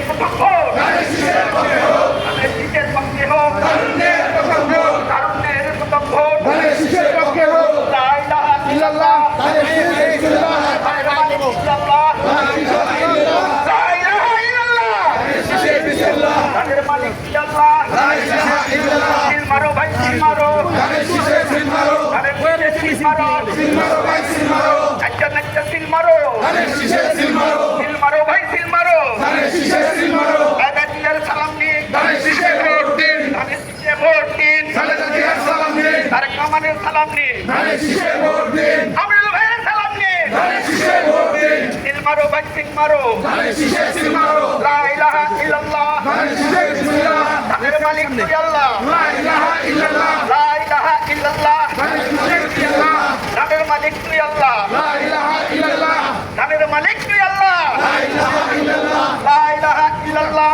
প্রথম ভোট ধানের শীষের পক্ষে হোক, তারুণ্যের প্রথম ভোট ধানের শীষের পক্ষে হোক। লা ইলাহা ইল্লাল্লাহ, লা ইলাহা ইল্লাল্লাহ, লা ইলাহা ইল্লাল্লাহ, ধানের মালিক কি আল্লাহ, লা ইলাহা ইল্লাল্লাহ। সিল মারো ভাই সিল মারো, ধানের শীষে সিল মারো, ধানের শীষে সিল মারো, সিল মারো ভাই সিল মারো, একটা সিল মারো, ধানের শীষে সিল মারো, সিল মারো ভাই সিল মারো, ধানের শীষে সিল মারো। দাদাজিয়ার সালাম নিন, ধানের শীষে ভোট দিন, ধানের শীষে ভোট দিন, দাদাজিয়ার সালাম নিন, তারেক রহমানের সালাম নিন, ধানের শীষে ভোট দিন, আমরুল ভাইয়ের সালাম নিন, ধানের শীষে ভোট দিন। সিল মারো ভাই সিল মারো, ধানের শীষে সিল মারো, লা ইলাহা ইল্লাল্লাহ, ধানের শীষে বিসমিল্লাহ, ধানের মালিক তুই আল্লাহ, লা ইলাহা ইল্লাল্লাহ, লা ইলাহা ইল্লাল্লাহ, ধানের শীষে বিসমিল্লাহ, ধানের মালিক তুই আল্লাহ, লা ইলাহা ইল্লাল্লাহ, ধানের মালিক তুই আল্লাহ, লা ইলাহা ইল্লাল্লাহ, লা ইলাহা ইল্লাল্লাহ।